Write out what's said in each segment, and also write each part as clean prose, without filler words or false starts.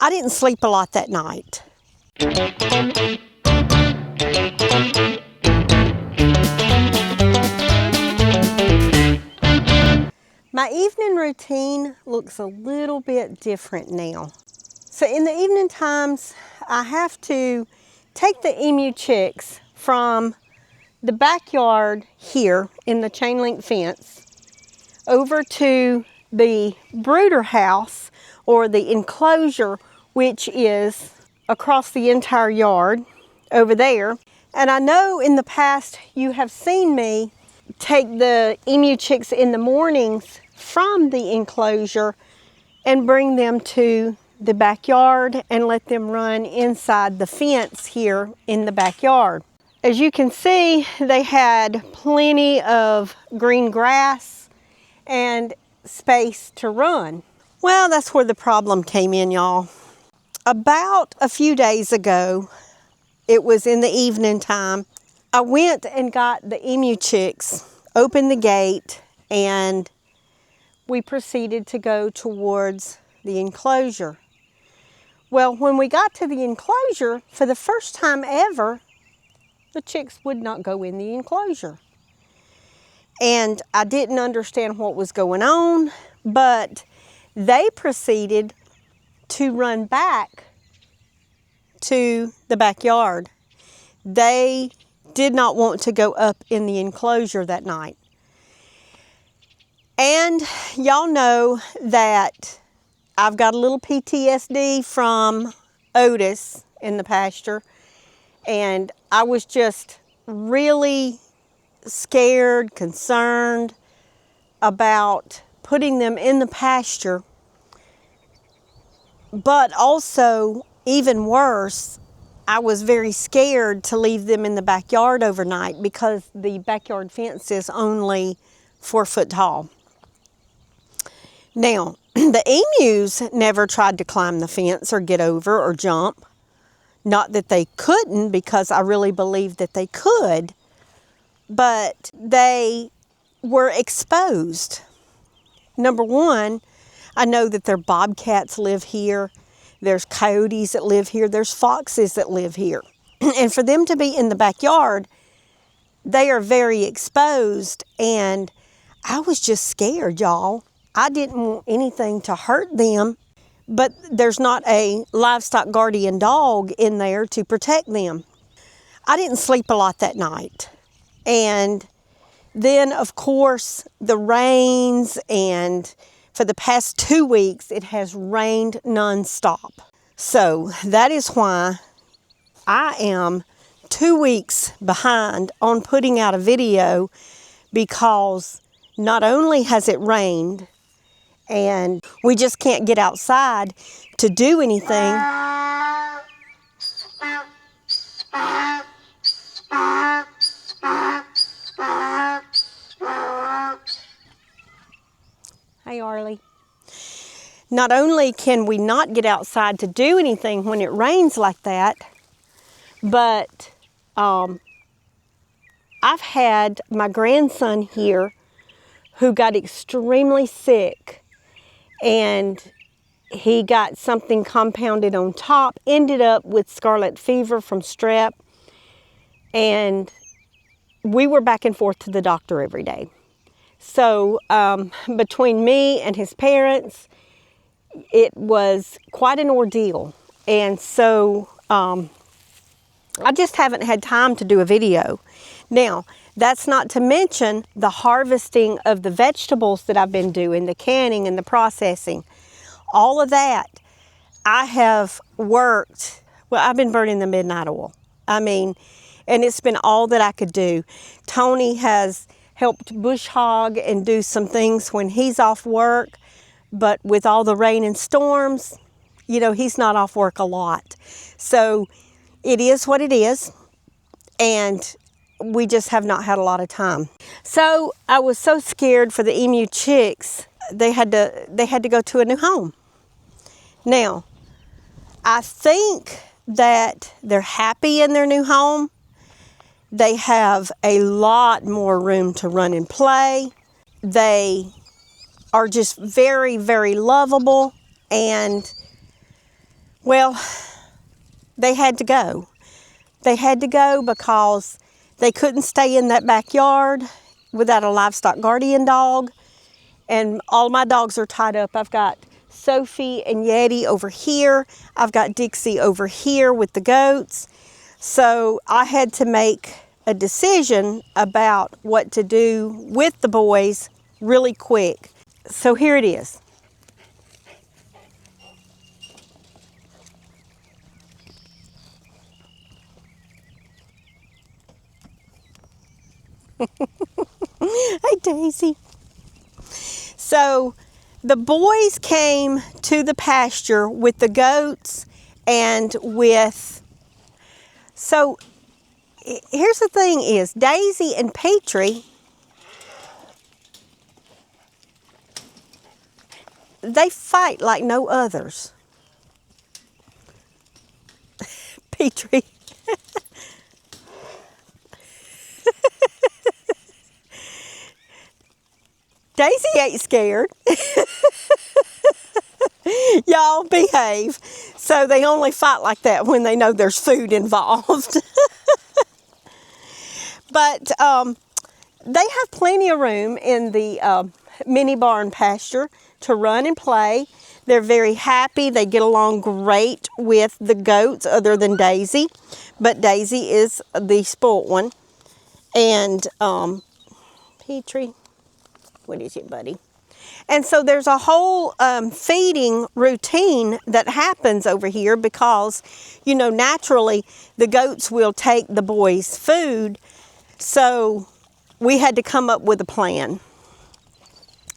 I didn't sleep a lot that night. My evening routine looks a little bit different now. So in the evening times, I have to take the emu chicks from the backyard here in the chain link fence over to the brooder house or the enclosure, which is across the entire yard over there. And I know in the past you have seen me take the emu chicks in the mornings from the enclosure and bring them to the backyard and let them run inside the fence here in the backyard. As you can see, they had plenty of green grass and space to run. Well, that's where the problem came in, y'all. About a few days ago, it was in the evening time, I went and got the emu chicks, opened the gate, and we proceeded to go towards the enclosure. Well, when we got to the enclosure, for the first time ever, the chicks would not go in the enclosure. And I didn't understand what was going on, but they proceeded to run back to the backyard. They did not want to go up in the enclosure that night. And y'all know that I've got a little PTSD from Otis in the pasture, and I was just really scared, concerned about putting them in the pasture, but also, even worse, I was very scared to leave them in the backyard overnight because the backyard fence is only 4 foot tall. Now, the emus never tried to climb the fence or get over or jump. Not that they couldn't, because I really believed that they could, but they were exposed. Number one, I know that there are bobcats live here, there's coyotes that live here, there's foxes that live here. And for them to be in the backyard, they are very exposed, and I was just scared, y'all. I didn't want anything to hurt them, but there's not a livestock guardian dog in there to protect them. I didn't sleep a lot that night. And then, of course, the rains, and for the past 2 weeks, it has rained nonstop. So that is why I am 2 weeks behind on putting out a video, because not only has it rained and we just can't get outside to do anything. Hey, Arlie. Not only can we not get outside to do anything when it rains like that, but I've had my grandson here who got extremely sick, and he got something compounded on top, ended up with scarlet fever from strep, and we were back and forth to the doctor every day. So between me and his parents, it was quite an ordeal. And so I just haven't had time to do a video. Now, that's not to mention the harvesting of the vegetables that I've been doing, the canning and the processing. All of that, I have worked, well, I've been burning the midnight oil. I mean, and it's been all that I could do. Tony has helped bush hog and do some things when he's off work, but with all the rain and storms, you know, he's not off work a lot. So it is what it is, and we just have not had a lot of time. So I was so scared for the emu chicks, they had to go to a new home. Now, I think that they're happy in their new home. They have a lot more room to run and play. They are just very, very lovable, and Well, they had to go. They had to go because they couldn't stay in that backyard without a livestock guardian dog. And all my dogs are tied up. I've got Sophie and Yeti over here. I've got Dixie over here with the goats. So I had to make a decision about what to do with the boys really quick. So here it is. Hey, Daisy. So the boys came to the pasture with the goats and with, so here's the thing is, Daisy and Petrie, they fight like no others. Petrie. Daisy ain't scared. Y'all behave. So they only fight like that when they know there's food involved. But they have plenty of room in the mini barn pasture to run and play. They're very happy. They get along great with the goats other than Daisy. But Daisy is the spoilt one. And Petrie, what is it, buddy? And so there's a whole feeding routine that happens over here because, you know, naturally the goats will take the boys' food. So we had to come up with a plan.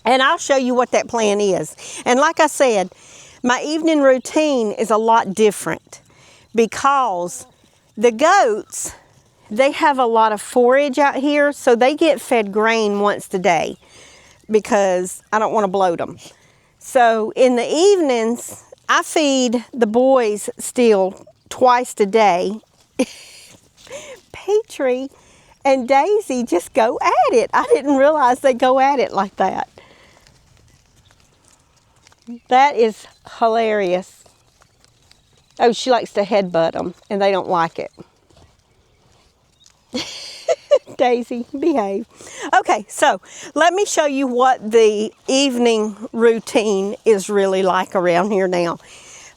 And I'll show you what that plan is. And like I said, my evening routine is a lot different because the goats, they have a lot of forage out here, so they get fed grain once a day because I don't want to bloat them. So in the evenings, I feed the boys still twice a day. Petrie and Daisy just go at it. I didn't realize they go at it like that. That is hilarious. Oh, she likes to headbutt them, and they don't like it. Daisy, behave. Okay, so let me show you what the evening routine is really like around here now.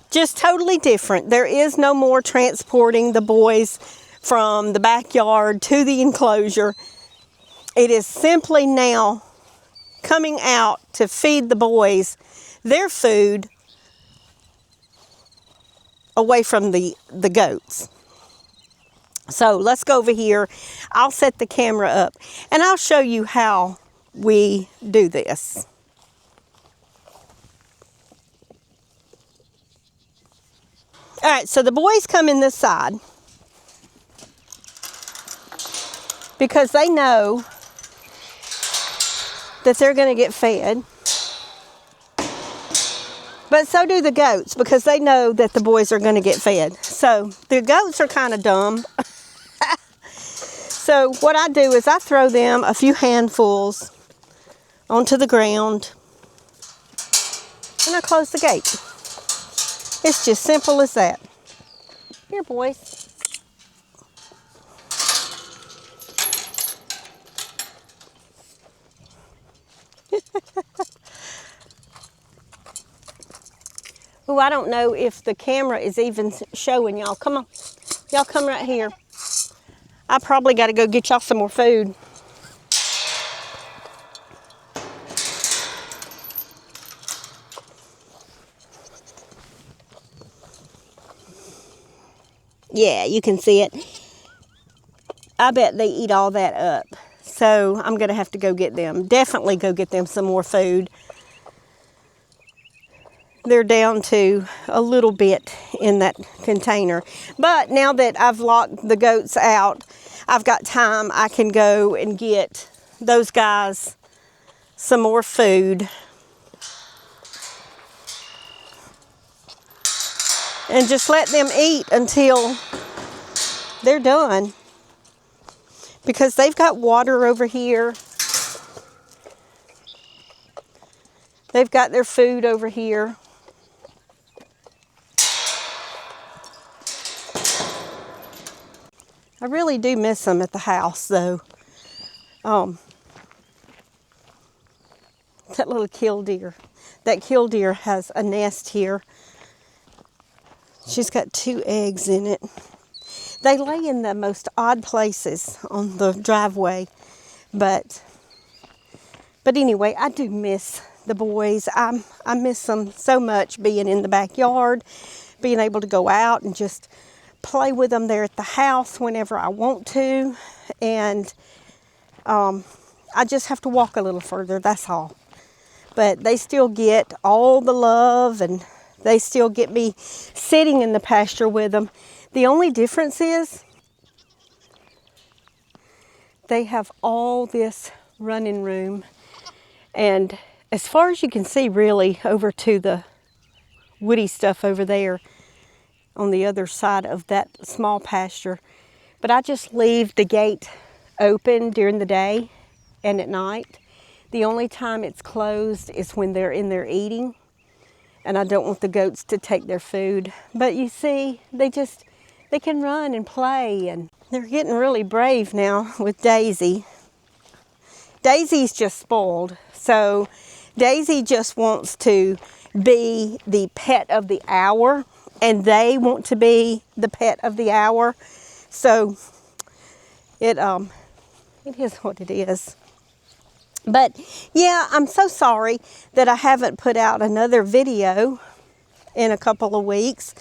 Just totally different. There is no more transporting the boys from the backyard to the enclosure. It is simply now coming out to feed the boys their food away from the goats. So let's go over here. I'll set the camera up and I'll show you how we do this. All right, so the boys come in this side because they know that they're going to get fed. But so do the goats because they know that the boys are going to get fed. So the goats are kind of dumb. So what I do is I throw them a few handfuls onto the ground and I close the gate. It's just simple as that. Here, boys. Oh, I don't know if the camera is even showing y'all. Come on. Y'all come right here. I probably got to go get y'all some more food. Yeah, you can see it. I bet they eat all that up. So I'm going to have to go get them. Definitely go get them some more food. They're down to a little bit in that container. But now that I've locked the goats out, I've got time. I can go and get those guys some more food. And just let them eat until they're done. Because they've got water over here. They've got their food over here. I really do miss them at the house, though. That little killdeer. That killdeer has a nest here. She's got 2 eggs in it. They lay in the most odd places on the driveway, but anyway, I do miss the boys. I miss them so much, being in the backyard, being able to go out and just play with them there at the house whenever I want to, and I just have to walk a little further, that's all. But they still get all the love, and they still get me sitting in the pasture with them. The only difference is they have all this running room, and as far as you can see, really, over to the woody stuff over there on the other side of that small pasture. But I just leave the gate open during the day and at night. The only time it's closed is when they're in there eating, and I don't want the goats to take their food. But you see, they can run and play, and they're getting really brave now with Daisy. Daisy's just spoiled, so Daisy just wants to be the pet of the hour, and they want to be the pet of the hour. So it is what it is. But yeah, I'm so sorry that I haven't put out another video in a couple of weeks.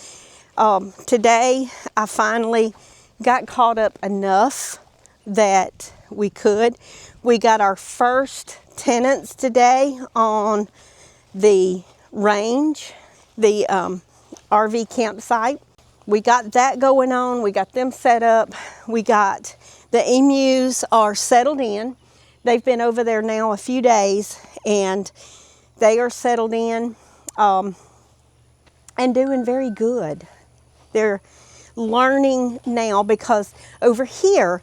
Today I finally got caught up enough that we could. We got our first tenants today on the range, the RV campsite. We got that going on. We got them set up. We got the emus are settled in. They've been over there now a few days, and they are settled in and doing very good. They're learning now, because over here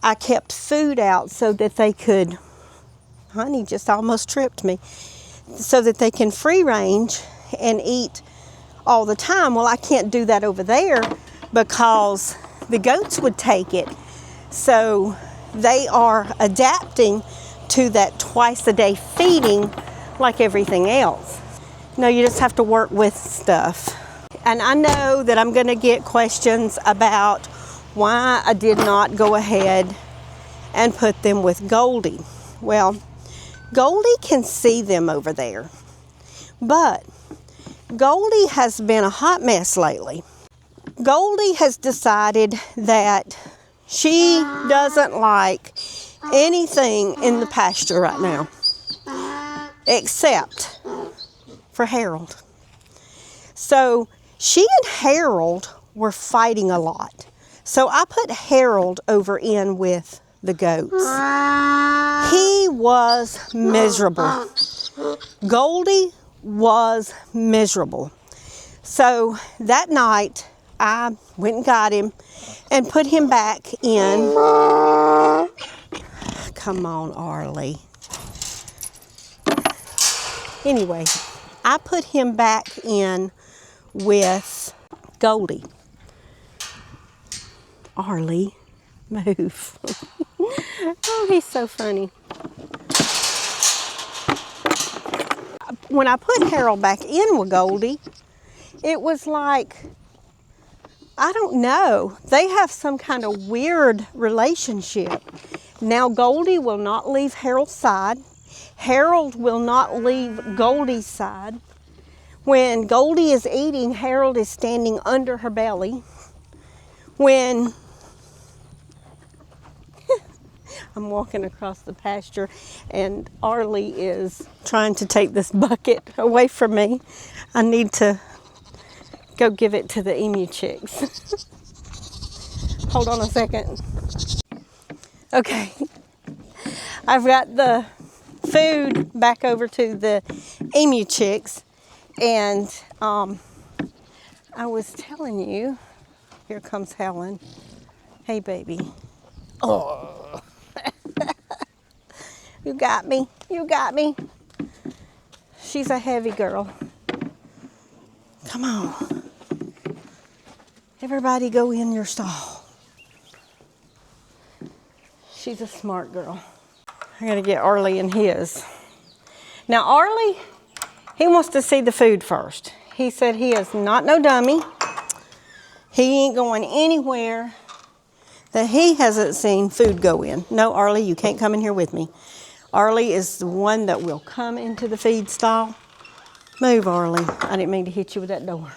I kept food out so that they could, honey just almost tripped me, so that they can free range and eat all the time. Well, I can't do that over there because the goats would take it. So they are adapting to that twice a day feeding like everything else. No, you just have to work with stuff. And I know that I'm going to get questions about why I did not go ahead and put them with Goldie. Well, Goldie can see them over there, but Goldie has been a hot mess lately. Goldie has decided that she doesn't like anything in the pasture right now, except for Harold. So she and Harold were fighting a lot. So I put Harold over in with the goats. He was miserable. Goldie was miserable. So that night I went and got him and put him back in. Come on, Arlie. Anyway, I put him back in with Goldie. Arlie, move. Oh, he's so funny. When I put Harold back in with Goldie, it was like, I don't know, they have some kind of weird relationship. Now Goldie will not leave Harold's side. Harold will not leave Goldie's side. When Goldie is eating, Harold is standing under her belly. When I'm walking across the pasture and Arlie is trying to take this bucket away from me, I need to go give it to the emu chicks. Hold on a second. Okay, I've got the food back over to the emu chicks, and I was telling you, here comes Helen. Hey, baby. Oh, you got me. You got me. She's a heavy girl. Come on. Everybody go in your stall. She's a smart girl. I gotta get Arlie in his. Now Arlie, he wants to see the food first. He said he is not no dummy. He ain't going anywhere that he hasn't seen food go in. No, Arlie, you can't come in here with me. Arlie is the one that will come into the feed stall. Move, Arlie. I didn't mean to hit you with that door.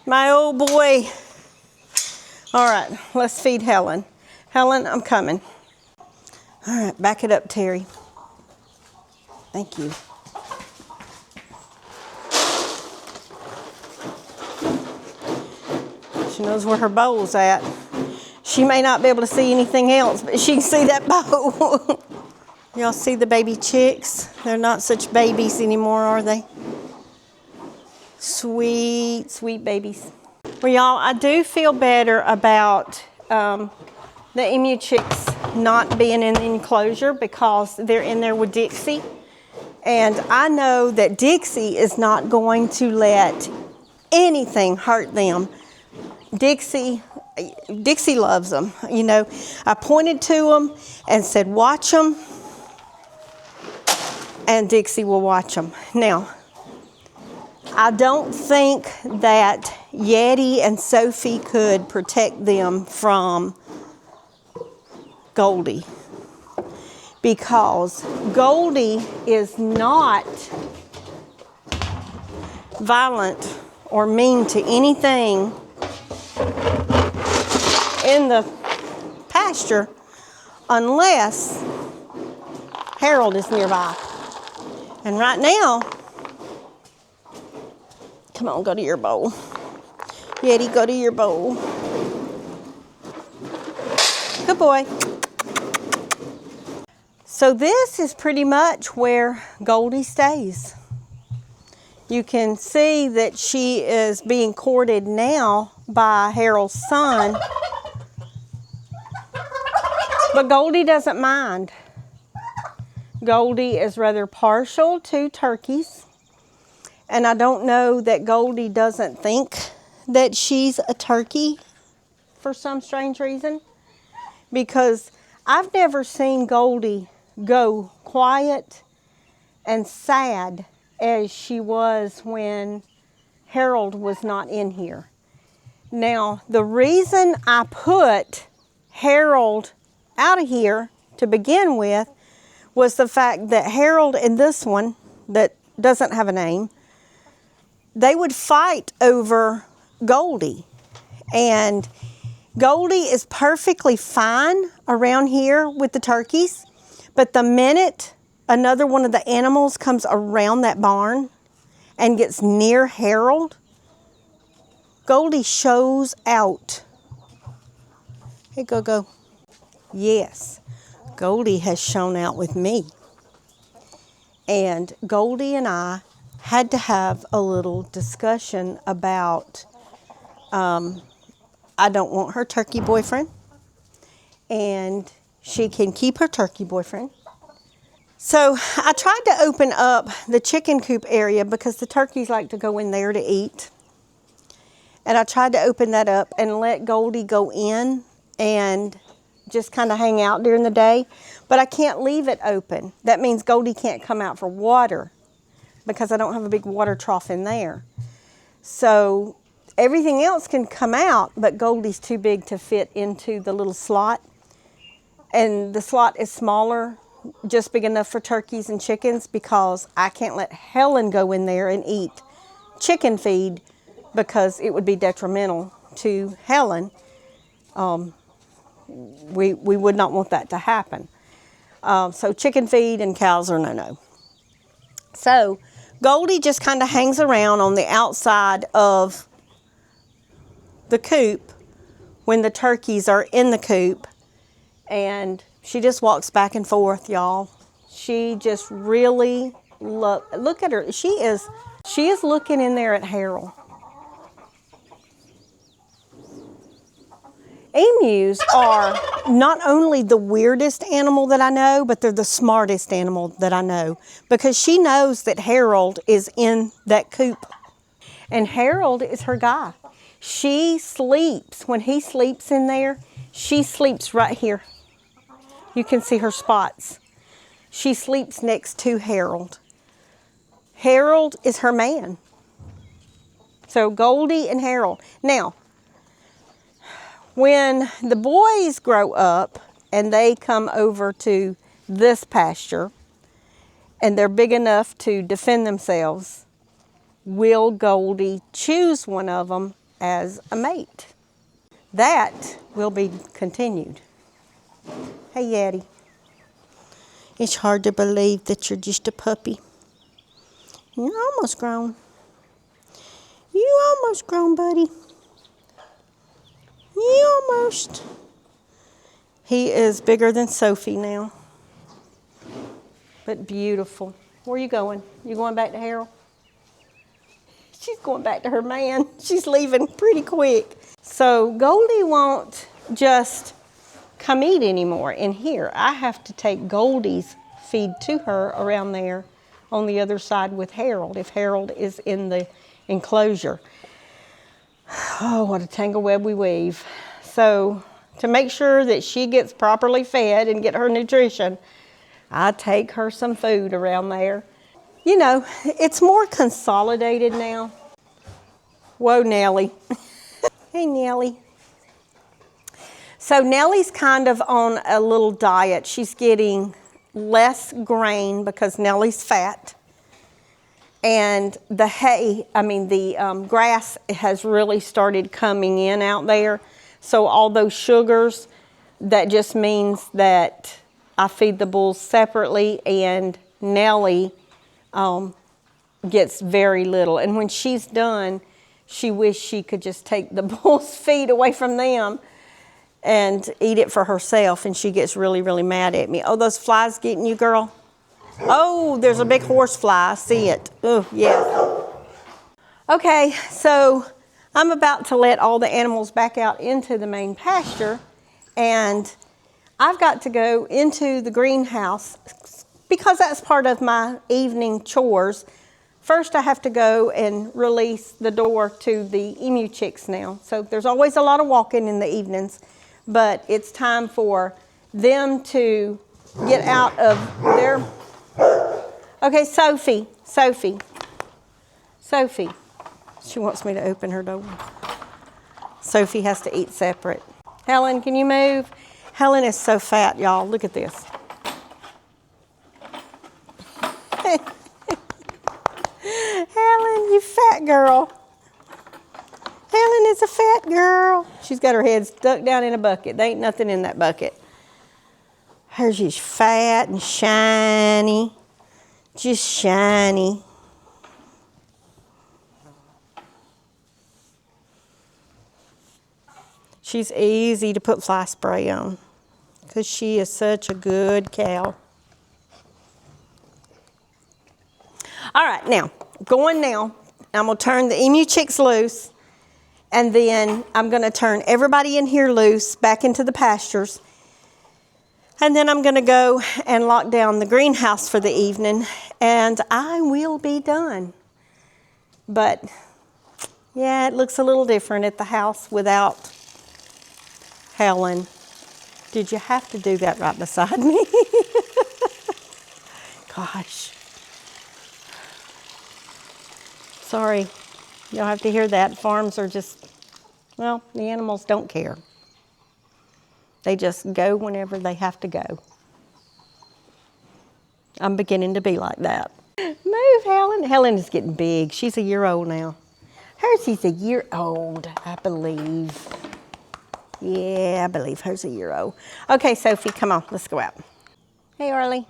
My old boy. All right, let's feed Helen. Helen, I'm coming. All right, back it up, Terry. Thank you. She knows where her bowl's at. She may not be able to see anything else, but she can see that bowl. Y'all see the baby chicks? They're not such babies anymore, are they? Sweet, sweet babies. Well, y'all, I do feel better about the emu chicks not being in the enclosure because they're in there with Dixie. And I know that Dixie is not going to let anything hurt them. Dixie loves them. You know, I pointed to them and said, watch them. And Dixie will watch them. Now, I don't think that Yeti and Sophie could protect them from Goldie, because Goldie is not violent or mean to anything in the pasture unless Harold is nearby. And right now, come on, go to your bowl. Yeti, go to your bowl. Good boy. So this is pretty much where Goldie stays. You can see that she is being courted now by Harold's son. But Goldie doesn't mind. Goldie is rather partial to turkeys. And I don't know that Goldie doesn't think that she's a turkey for some strange reason. Because I've never seen Goldie go quiet and sad as she was when Harold was not in here. Now, the reason I put Harold out of here to begin with was the fact that Harold and this one that doesn't have a name, they would fight over Goldie. And Goldie is perfectly fine around here with the turkeys, but the minute another one of the animals comes around that barn and gets near Harold, Goldie shows out. Hey, go. Yes, Goldie has shown out with me. And Goldie and I had to have a little discussion about I don't want her turkey boyfriend, and she can keep her turkey boyfriend. So I tried to open up the chicken coop area because the turkeys like to go in there to eat. And I tried to open that up and let Goldie go in and just kind of hang out during the day. But I can't leave it open. That means Goldie can't come out for water because I don't have a big water trough in there. So everything else can come out, but Goldie's too big to fit into the little slot. And the slot is smaller, just big enough for turkeys and chickens, because I can't let Helen go in there and eat chicken feed because it would be detrimental to Helen. We would not want that to happen. So chicken feed and cows are no-no. So Goldie just kind of hangs around on the outside of the coop when the turkeys are in the coop, and she just walks back and forth, y'all. She just really look at her. She is looking in there at Harold. Emus are not only the weirdest animal that I know, but they're the smartest animal that I know, because she knows that Harold is in that coop. And Harold is her guy. She sleeps, when he sleeps in there, she sleeps right here. You can see her spots. She sleeps next to Harold. Harold is her man. So Goldie and Harold. Now, when the boys grow up and they come over to this pasture and they're big enough to defend themselves, will Goldie choose one of them as a mate? That will be continued. Hey, Yeti. It's hard to believe that you're just a puppy. You're almost grown. You almost grown, buddy. You almost. He is bigger than Sophie now. But beautiful. Where are you going? You going back to Harold? She's going back to her man. She's leaving pretty quick. So Goldie won't just come eat anymore in here. I have to take Goldie's feed to her around there on the other side with Harold, if Harold is in the enclosure. Oh, what a tangle web we weave. So to make sure that she gets properly fed and get her nutrition, I take her some food around there. You know, it's more consolidated now. Whoa, Nellie. Hey, Nellie. So Nellie's kind of on a little diet. She's getting less grain because Nellie's fat. And the hay, the grass has really started coming in out there. So all those sugars, that just means that I feed the bulls separately, and Nellie gets very little. And when she's done, she wishes she could just take the bull's feed away from them and eat it for herself, and she gets really, really mad at me. Oh, those flies getting you, girl? Oh, there's a big horse fly. I see it. Oh, yeah. Okay, so I'm about to let all the animals back out into the main pasture, and I've got to go into the greenhouse because that's part of my evening chores. First, I have to go and release the door to the emu chicks now. So there's always a lot of walking in the evenings, but it's time for them to get out of their... Okay, Sophie. She wants me to open her door. Sophie has to eat separate. Helen, can you move? Helen is so fat, y'all. Look at this. Helen, you fat girl. Helen is a fat girl. She's got her head stuck down in a bucket. There ain't nothing in that bucket. Hers is fat and shiny. Just shiny. She's easy to put fly spray on because she is such a good cow. All right, now, I'm going to turn the emu chicks loose, and then I'm going to turn everybody in here loose back into the pastures. And then I'm going to go and lock down the greenhouse for the evening, and I will be done. But, yeah, it looks a little different at the house without Helen. Did you have to do that right beside me? Gosh. Sorry. You'll have to hear that. Farms are just, well, the animals don't care. They just go whenever they have to go. I'm beginning to be like that. Move, Helen. Helen is getting big. She's a year old now. Hers is a year old, I believe. Yeah, I believe hers a year old. Okay, Sophie, come on. Let's go out. Hey, Arlie.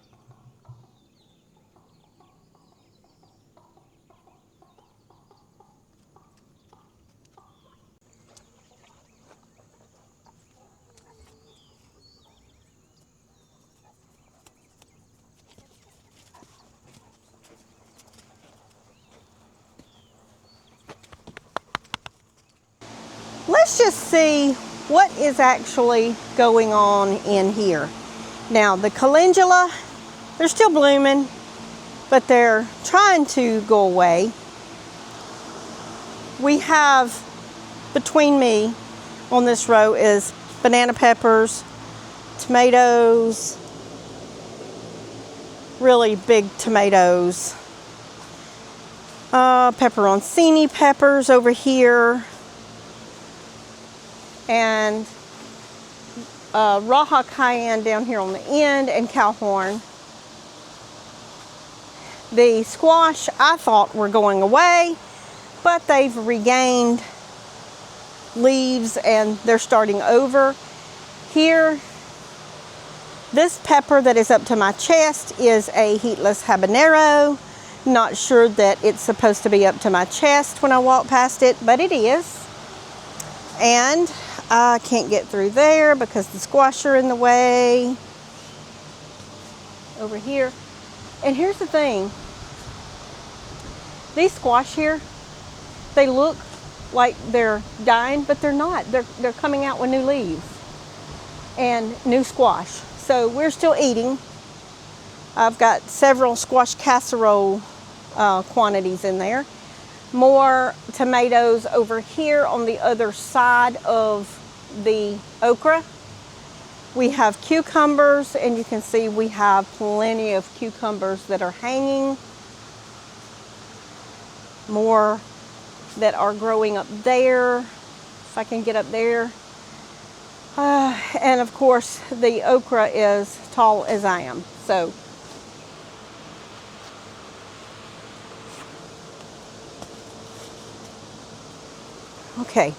Let's just see what is actually going on in here. Now, the calendula, they're still blooming, but they're trying to go away. We have, between me on this row is banana peppers, tomatoes, really big tomatoes, pepperoncini peppers over here, and Raja cayenne down here on the end, and cowhorn. The squash I thought were going away, but they've regained leaves and they're starting over. Here, this pepper that is up to my chest is a heatless habanero. Not sure that it's supposed to be up to my chest when I walk past it, but it is. And I can't get through there because the squash are in the way. Over here. And here's the thing. These squash here, they look like they're dying, but they're not. They're coming out with new leaves and new squash. So we're still eating. I've got several squash casserole quantities in there. More tomatoes over here on the other side of the okra. We have cucumbers, and you can see we have plenty of cucumbers that are hanging. More that are growing up there, if I can get up there. And of course, the okra is tall as I am. So, okay.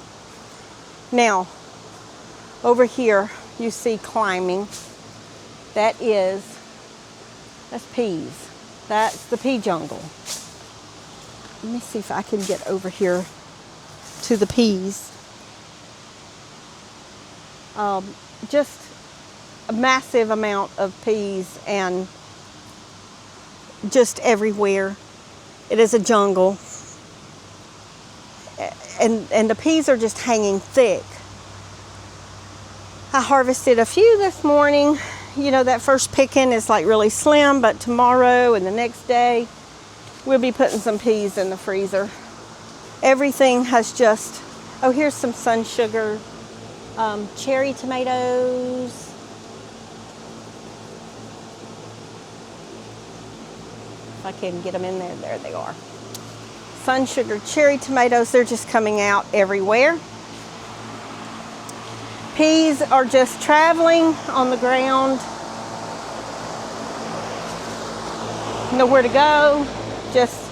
Now, over here, you see climbing. That's peas. That's the pea jungle. Let me see if I can get over here to the peas. Just a massive amount of peas and just everywhere. It is a jungle. And the peas are just hanging thick. I harvested a few this morning. You know, that first picking is like really slim, but tomorrow and the next day, we'll be putting some peas in the freezer. Everything has just, oh, here's some sun sugar, cherry tomatoes. If I can get them in there, there they are. Sun sugar cherry tomatoes, they're just coming out everywhere. Peas are just traveling on the ground. Nowhere to go, just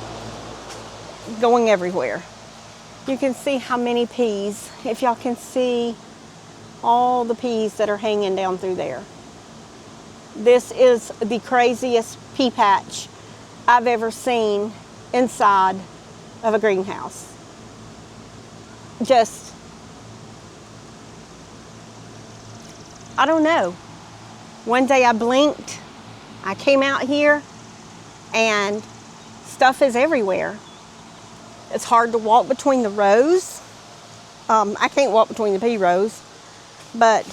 going everywhere. You can see how many peas, if y'all can see all the peas that are hanging down through there. This is the craziest pea patch I've ever seen inside of a greenhouse. Just, I don't know. One day I blinked, I came out here, and stuff is everywhere. It's hard to walk between the rows. I can't walk between the pea rows, but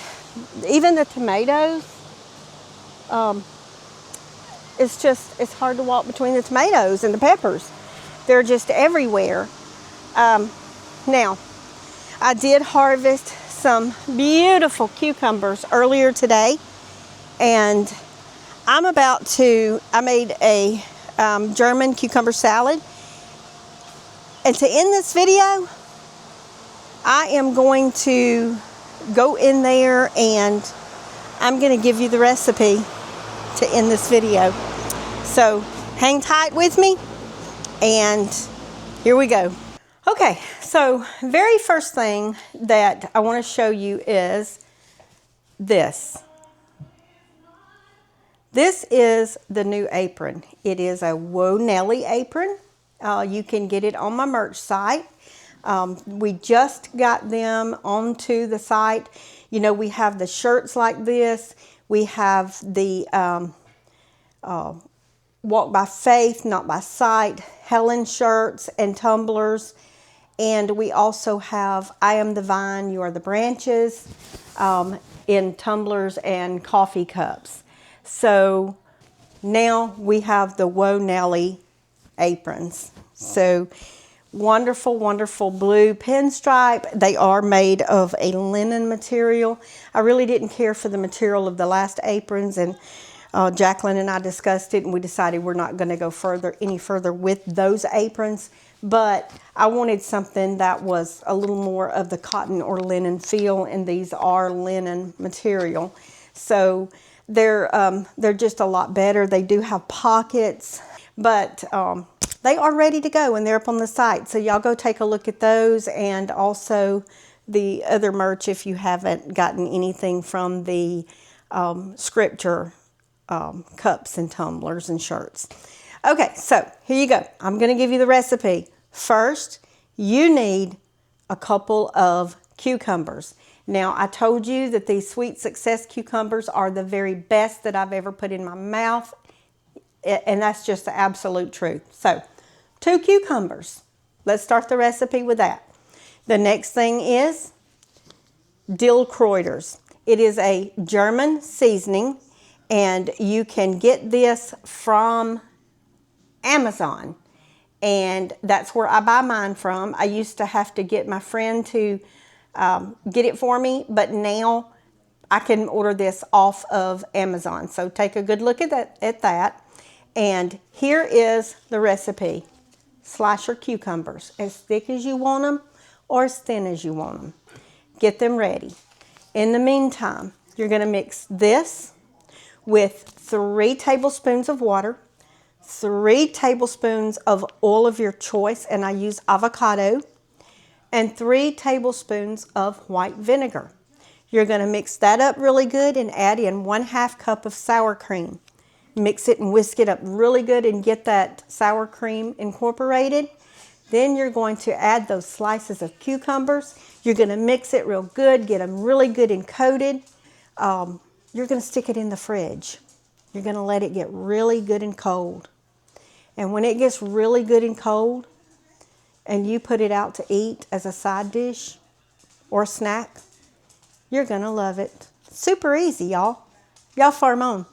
even the tomatoes, it's hard to walk between the tomatoes and the peppers. They're just everywhere. Now, I did harvest some beautiful cucumbers earlier today, and I made a German cucumber salad. And to end this video, I am going to go in there and I'm going to give you the recipe to end this video. So hang tight with me, and here we go. Okay, so very first thing that I want to show you is this. This is the new apron. It is a Whoa Nelly apron. You can get it on my merch site. We just got them onto the site. You know, we have the shirts like this. We have the Walk by Faith, Not by Sight, Helen shirts and tumblers. And we also have I Am the Vine, You Are the Branches in tumblers and coffee cups. So now we have the Whoa Nelly aprons. So wonderful, wonderful blue pinstripe. They are made of a linen material. I really didn't care for the material of the last aprons, and Jacqueline and I discussed it, and we decided we're not going to go any further with those aprons. But I wanted something that was a little more of the cotton or linen feel, and these are linen material. So they're just a lot better. They do have pockets, but they are ready to go, and they're up on the site. So y'all go take a look at those, and also the other merch if you haven't gotten anything from the scripture cups and tumblers and shirts. Okay, so here you go. I'm going to give you the recipe. First, you need a couple of cucumbers. Now, I told you that these Sweet Success cucumbers are the very best that I've ever put in my mouth, and that's just the absolute truth. So, 2 cucumbers. Let's start the recipe with that. The next thing is dill Kräuters. It is a German seasoning, and you can get this from Amazon, and that's where I buy mine from. I used to have to get my friend to get it for me, but now I can order this off of Amazon. So take a good look at that. And here is the recipe. Slice your cucumbers as thick as you want them or as thin as you want them. Get them ready. In the meantime, you're going to mix this with 3 tablespoons of water, 3 tablespoons of oil of your choice, and I use avocado, and 3 tablespoons of white vinegar. You're going to mix that up really good and add in 1/2 cup of sour cream. Mix it and whisk it up really good and get that sour cream incorporated. Then you're going to add those slices of cucumbers. You're going to mix it real good, get them really good and coated. You're going to stick it in the fridge. You're going to let it get really good and cold. And when it gets really good and cold, and you put it out to eat as a side dish or a snack, you're going to love it. Super easy, y'all. Y'all farm on.